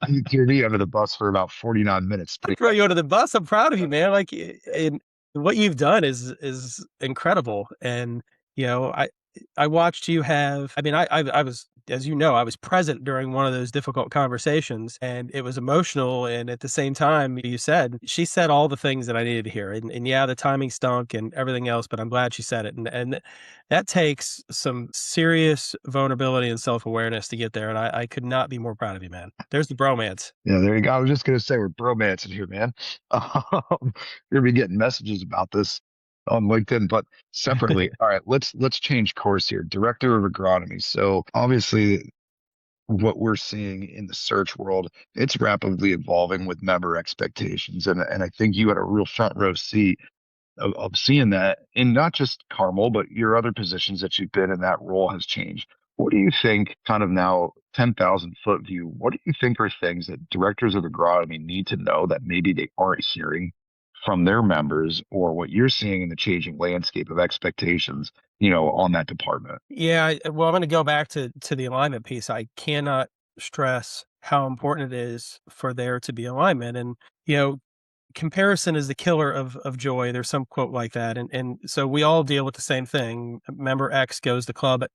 You threw me under the bus for about 49 minutes. I throw you under the bus. I'm proud of you, man. Like, and what you've done is incredible. And I watched you have. I mean, I was, as you know, I was present during one of those difficult conversations, and it was emotional. And at the same time, she said all the things that I needed to hear. And yeah, the timing stunk and everything else, but I'm glad she said it. And that takes some serious vulnerability and self-awareness to get there. And I could not be more proud of you, man. There's the bromance. Yeah, there you go. I was just gonna say we're bromancing here, man. You're gonna be getting messages about this on LinkedIn, but separately. All right, let's change course here. Director of agronomy. So obviously, what we're seeing in the search world, it's rapidly evolving with member expectations, and I think you had a real front row seat of seeing that in not just Carmel, but your other positions that you've been in. That role has changed. What do you think, kind of now 10,000 foot view, what do you think are things that directors of agronomy need to know that maybe they aren't hearing from their members, or what you're seeing in the changing landscape of expectations, on that department? Yeah, well, I'm going to go back to the alignment piece. I cannot stress how important it is for there to be alignment. And, comparison is the killer of joy. There's some quote like that. And so we all deal with the same thing. Member X goes to club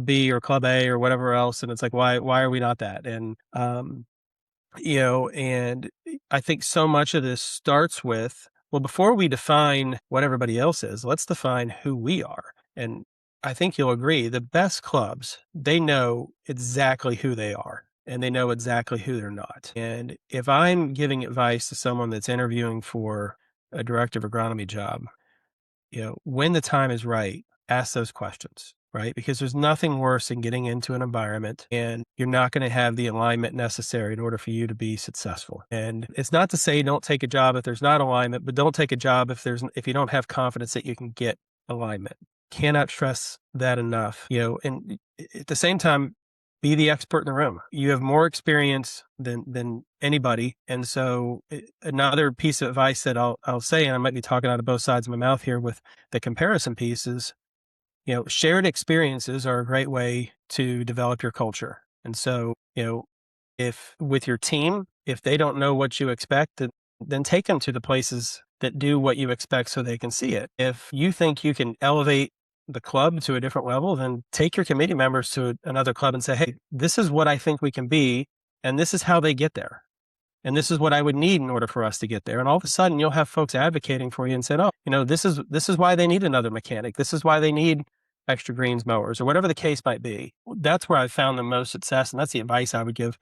B or club A or whatever else. And it's like, why are we not that? And, and I think so much of this starts with, well, before we define what everybody else is, let's define who we are. And I think you'll agree, the best clubs, they know exactly who they are and they know exactly who they're not. And if I'm giving advice to someone that's interviewing for a director of agronomy job, when the time is right, ask those questions, right? Because there's nothing worse than getting into an environment and you're not going to have the alignment necessary in order for you to be successful. And it's not to say don't take a job if there's not alignment, but don't take a job if you don't have confidence that you can get alignment. Cannot stress that enough, and at the same time, be the expert in the room. You have more experience than anybody. And so another piece of advice that I'll say, and I might be talking out of both sides of my mouth here with the comparison pieces, shared experiences are a great way to develop your culture. And so, if with your team, if they don't know what you expect, then take them to the places that do what you expect so they can see it. If you think you can elevate the club to a different level, then take your committee members to another club and say, hey, this is what I think we can be, and this is how they get there. And this is what I would need in order for us to get there. And all of a sudden you'll have folks advocating for you and said, oh, this is why they need another mechanic. This is why they need extra greens mowers or whatever the case might be. That's where I've found the most success. And that's the advice I would give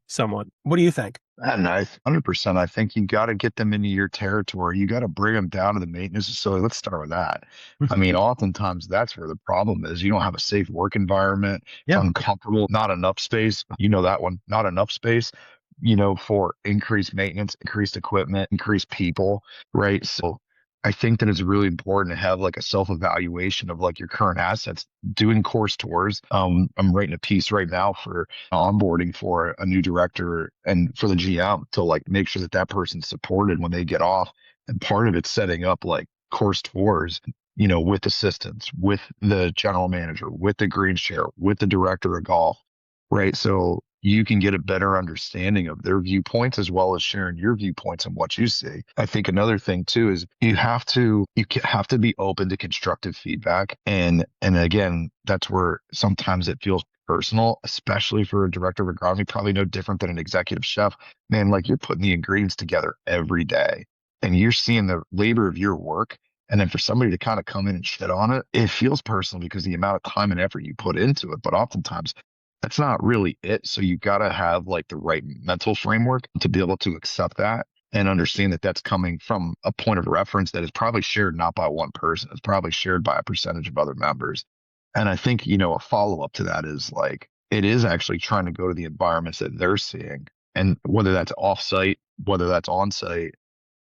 someone. What do you think? And 100%. I think you got to get them into your territory. You got to bring them down to the maintenance facility. Let's start with that. I mean, oftentimes that's where the problem is. You don't have a safe work environment. It's uncomfortable, not enough space. You know that one, not enough space, for increased maintenance, increased equipment, increased people, right? So I think that it's really important to have like a self-evaluation of like your current assets, doing course tours. I'm writing a piece right now for onboarding for a new director and for the GM to like make sure that that person's supported when they get off. And part of it's setting up like course tours, with assistants, with the general manager, with the green share, with the director of golf, right? So you can get a better understanding of their viewpoints as well as sharing your viewpoints and what you see. I think another thing too is you have to be open to constructive feedback. And again, that's where sometimes it feels personal, especially for a director of agronomy, probably no different than an executive chef. Man, like you're putting the ingredients together every day and you're seeing the labor of your work. And then for somebody to kind of come in and shit on it, it feels personal because the amount of time and effort you put into it. But oftentimes that's not really it. So you got to have like the right mental framework to be able to accept that and understand that that's coming from a point of reference that is probably shared not by one person. It's probably shared by a percentage of other members. And I think, a follow up to that is like, it is actually trying to go to the environments that they're seeing. And whether that's offsite, whether that's on site,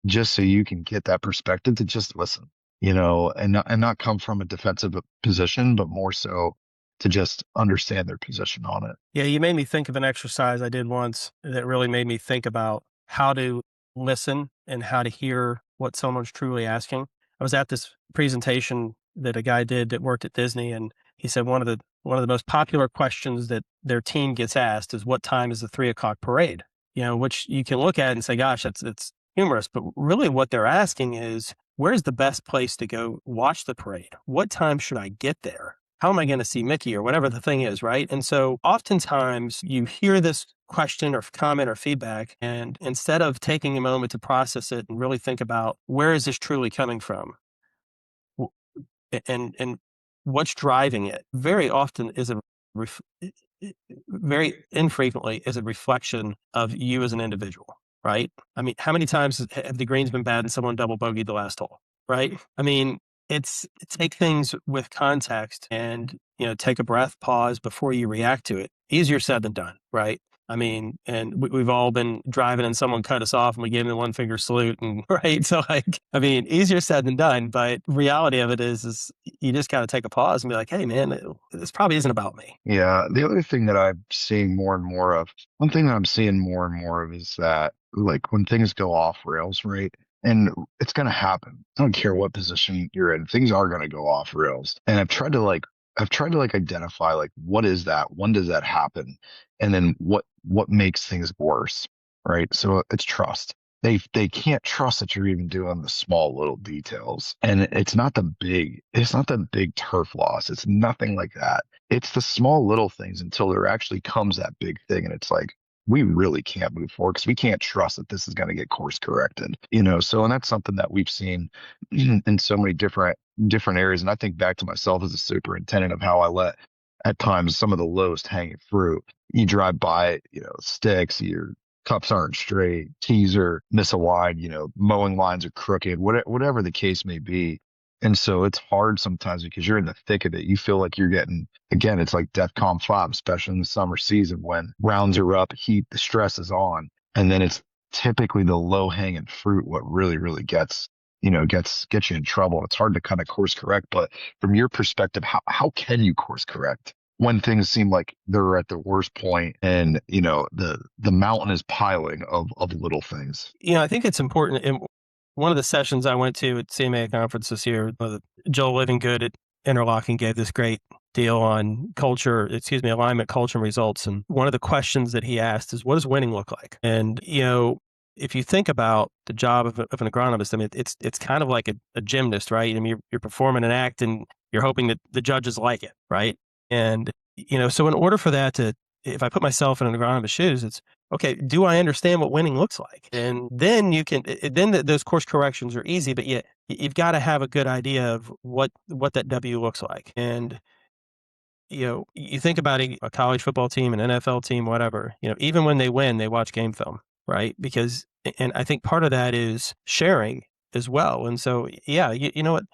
just so you can get that perspective to just listen, and not come from a defensive position, but more so to just understand their position on it. Yeah, you made me think of an exercise I did once that really made me think about how to listen and how to hear what someone's truly asking. I was at this presentation that a guy did that worked at Disney, and he said one of the most popular questions that their team gets asked is, what time is the 3:00 parade? Which you can look at and say, gosh, it's humorous, but really what they're asking is, where's the best place to go watch the parade? What time should I get there? How am I going to see Mickey or whatever the thing is, right? And so oftentimes you hear this question or comment or feedback, and instead of taking a moment to process it and really think about where is this truly coming from and what's driving it, very often is very infrequently is a reflection of you as an individual, right? I mean, how many times have the greens been bad and someone double bogeyed the last hole, right? I mean, take things with context and, take a breath, pause before you react to it. Easier said than done, right? I mean, and we've all been driving and someone cut us off and we gave them the one finger salute and right. So easier said than done, but reality of it is you just got to take a pause and be like, hey man, this probably isn't about me. Yeah. The other thing that I'm seeing more and more of, one thing that I'm seeing more and more of is that like when things go off rails, right? And it's going to happen. I don't care what position you're in. Things are going to go off rails. And I've tried to identify like, what is that? When does that happen? And then what makes things worse, right? So it's trust. They can't trust that you're even doing the small little details. And it's not the big turf loss. It's nothing like that. It's the small little things until there actually comes that big thing. And it's like, we really can't move forward because we can't trust that this is going to get course corrected, so, and that's something that we've seen in so many different areas. And I think back to myself as a superintendent of how I let at times some of the lowest hanging fruit. You drive by, sticks, your cups aren't straight, tees are misaligned, mowing lines are crooked, whatever the case may be. And so it's hard sometimes because you're in the thick of it. You feel like you're getting, again, it's like DEFCON 5, especially in the summer season when rounds are up, heat, the stress is on. And then it's typically the low hanging fruit what really, really gets you in trouble. It's hard to kind of course correct. But from your perspective, how can you course correct when things seem like they're at the worst point and, the mountain is piling of little things? I think it's important. One of the sessions I went to at CMA conference this year, Joel Livingood at Interlocking gave this great deal on alignment, culture, and results. And one of the questions that he asked is, what does winning look like? And, if you think about the job of an agronomist, I mean, it's kind of like a gymnast, right? I mean, you're performing an act and you're hoping that the judges like it, right? And, so in order for that if I put myself in an agronomist's shoes, okay, do I understand what winning looks like? And then you can, those course corrections are easy, but you've got to have a good idea of what that W looks like. And you think about a college football team, an NFL team, whatever, even when they win, they watch game film, right? Because, and I think part of that is sharing as well. And so, yeah, you know what?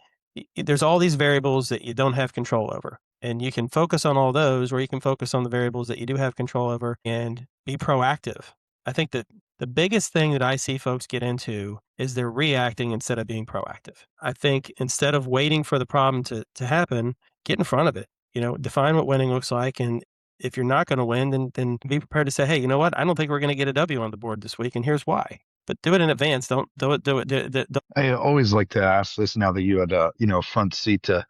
There's all these variables that you don't have control over. And you can focus on all those, or you can focus on the variables that you do have control over and be proactive. I think that the biggest thing that I see folks get into is they're reacting instead of being proactive. I think instead of waiting for the problem to happen, get in front of it. Define what winning looks like. And if you're not going to win, then be prepared to say, hey, you know what? I don't think we're going to get a W on the board this week. And here's why. But do it in advance. Don't do it. Don't. I always like to ask this now that you had a front seat to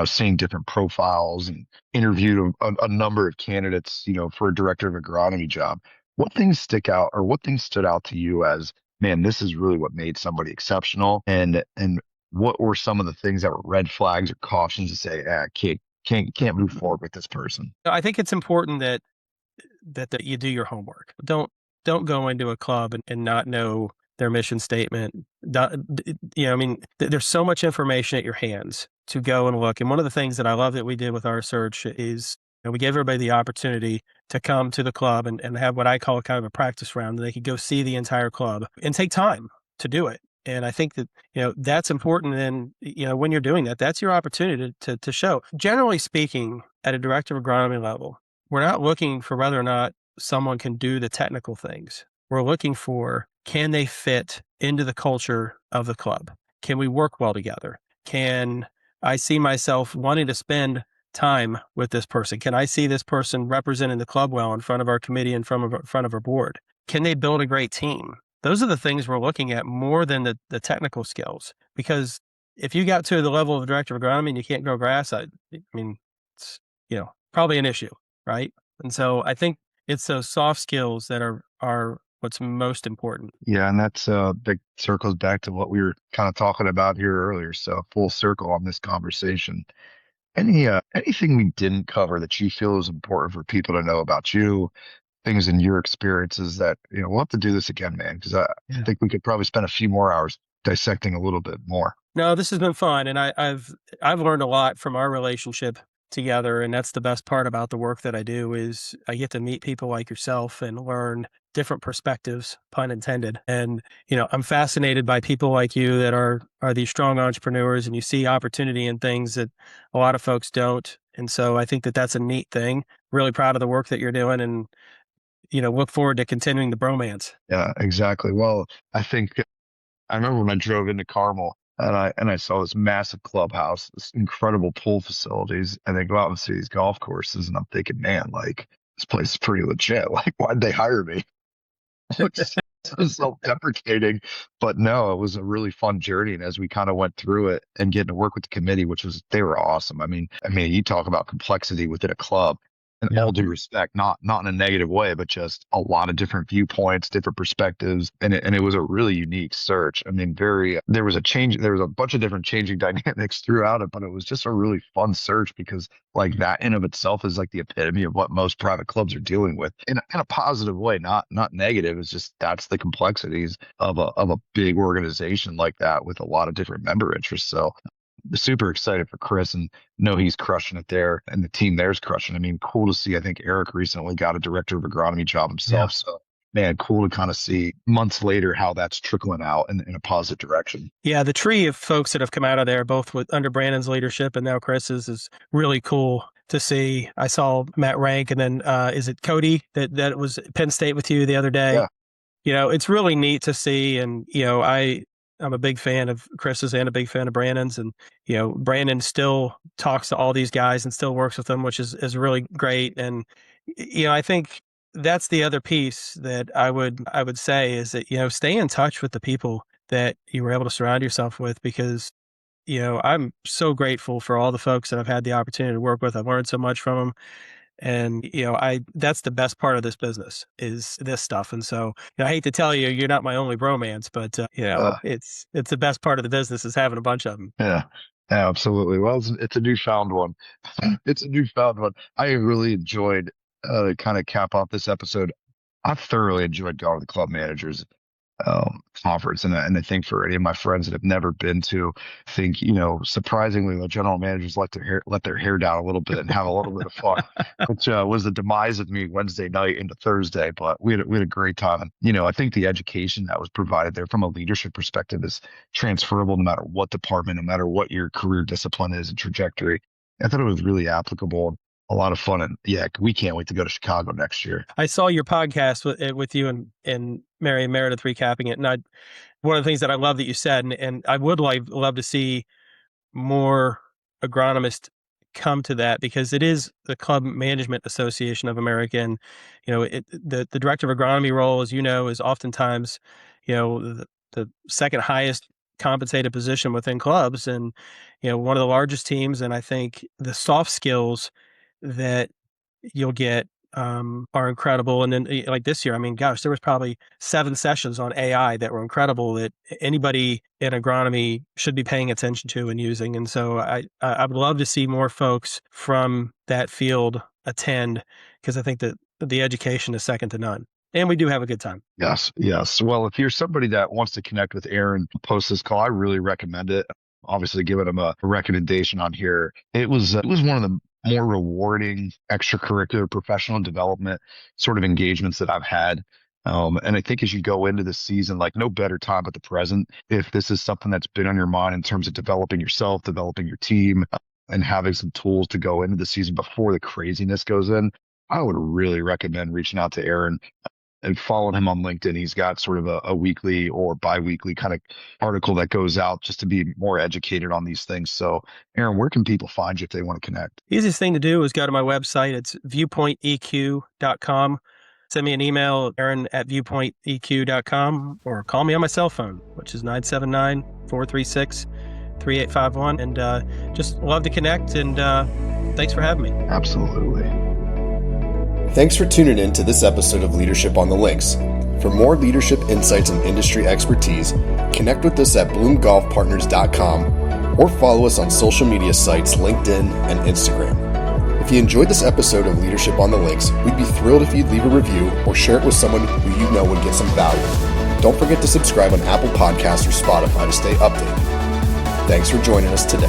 seeing different profiles and interviewed a number of candidates for a director of agronomy job. What things stick out, or what things stood out to you as, man, this is really what made somebody exceptional, and what were some of the things that were red flags or cautions to say, can't move forward with this person? I think it's important that you do your homework. Don't go into a club and not know their mission statement. I mean, there's so much information at your hands to go and look. And one of the things that I love that we did with our search is we gave everybody the opportunity to come to the club and have what I call kind of a practice round. They could go see the entire club and take time to do it. And I think that, that's important. And, when you're doing that, that's your opportunity to show. Generally speaking, at a director of agronomy level, we're not looking for whether or not someone can do the technical things. We're looking for, can they fit into the culture of the club? Can we work well together? Can I see myself wanting to spend time with this person? Can I see this person representing the club well in front of our committee, in front of our board? Can they build a great team? Those are the things we're looking at more than the technical skills. Because if you got to the level of director of agronomy and you can't grow grass, I mean, it's probably an issue, right? And so I think it's those soft skills that are what's most important. Yeah, and that's that circles back to what we were kind of talking about here earlier. So full circle on this conversation. Anything we didn't cover that you feel is important for people to know about you, things in your experiences that we'll have to do this again, man, because I think we could probably spend a few more hours dissecting a little bit more. No, this has been fun, and I've learned a lot from our relationship together, and that's the best part about the work that I do is I get to meet people like yourself and learn different perspectives, pun intended. And I'm fascinated by people like you that are these strong entrepreneurs, and you see opportunity in things that a lot of folks don't. And so I think that that's a neat thing. Really proud of the work that you're doing, and look forward to continuing the bromance. Yeah, exactly. Well, I think I remember when I drove into Carmel and I saw this massive clubhouse, this incredible pool facilities, and they go out and see these golf courses, and I'm thinking, man, like this place is pretty legit. Like, why'd they hire me? It's so self-deprecating, but no, it was a really fun journey. And as we kind of went through it and getting to work with the committee, they were awesome. I mean, you talk about complexity within a club. And all due respect, not in a negative way, but just a lot of different viewpoints, different perspectives, and it was a really unique search. I mean, there was a bunch of different changing dynamics throughout it, but it was just a really fun search because like that in of itself is like the epitome of what most private clubs are dealing with in a positive way, not negative. It's just that's the complexities of a big organization like that with a lot of different member interests. So super excited for Chris and know he's crushing it there and the team there's crushing. I mean, cool to see. I think Eric recently got a director of agronomy job himself. Yeah. So man, cool to kind of see months later how that's trickling out in a positive direction. Yeah, the tree of folks that have come out of there, both under Brandon's leadership and now Chris's, is really cool to see. I saw Matt Rank, and then is it Cody that was at Penn State with you the other day? Yeah. It's really neat to see. And, I'm a big fan of Chris's and a big fan of Brandon's. And, Brandon still talks to all these guys and still works with them, which is really great. And, I think that's the other piece that I would say is that, stay in touch with the people that you were able to surround yourself with, because, I'm so grateful for all the folks that I've had the opportunity to work with. I've learned so much from them. And, that's the best part of this business is this stuff. And so I hate to tell you, you're not my only bromance, but, it's the best part of the business is having a bunch of them. Yeah, absolutely. Well, it's a newfound one. It's a newfound one. I really enjoyed kind of cap off this episode. I thoroughly enjoyed going to the club managers conference. And I think for any of my friends that have never been to, I think, surprisingly, the general managers let their hair down a little bit and have a little bit of fun, which was the demise of me Wednesday night into Thursday. But we had a great time. And, I think the education that was provided there from a leadership perspective is transferable no matter what department, no matter what your career discipline is and trajectory. I thought it was really applicable. A lot of fun. And yeah, we can't wait to go to Chicago next year. I saw your podcast with you and Mary and Meredith recapping it. And one of the things that I love that you said, and I would love to see more agronomists come to that, because it is the Club Management Association of America. And, the director of agronomy role, as you know, is oftentimes, the second highest compensated position within clubs, and, one of the largest teams. And I think the soft skills that you'll get are incredible. And then like this year, I mean, gosh, there was probably 7 sessions on AI that were incredible that anybody in agronomy should be paying attention to and using. And so I would love to see more folks from that field attend, because I think that the education is second to none. And we do have a good time. Yes. Yes. Well, if you're somebody that wants to connect with Aaron post this call, I really recommend it. Obviously giving him a recommendation on here. It was one of the more rewarding extracurricular professional development sort of engagements that I've had. And I think as you go into the season, like no better time but the present, if this is something that's been on your mind in terms of developing yourself, developing your team, and having some tools to go into the season before the craziness goes in, I would really recommend reaching out to Aaron and following him on LinkedIn. He's got sort of a weekly or bi-weekly kind of article that goes out just to be more educated on these things. So Aaron, where can people find you if they want to connect? Easiest thing to do is go to my website. It's viewpointeq.com. Send me an email, aaron@viewpointeq.com, or call me on my cell phone, which is 979-436-3851. And just love to connect. And thanks for having me. Absolutely. Thanks for tuning in to this episode of Leadership on the Links. For more leadership insights and industry expertise, connect with us at bloomgolfpartners.com or follow us on social media sites LinkedIn and Instagram. If you enjoyed this episode of Leadership on the Links, we'd be thrilled if you'd leave a review or share it with someone who you know would get some value. Don't forget to subscribe on Apple Podcasts or Spotify to stay updated. Thanks for joining us today.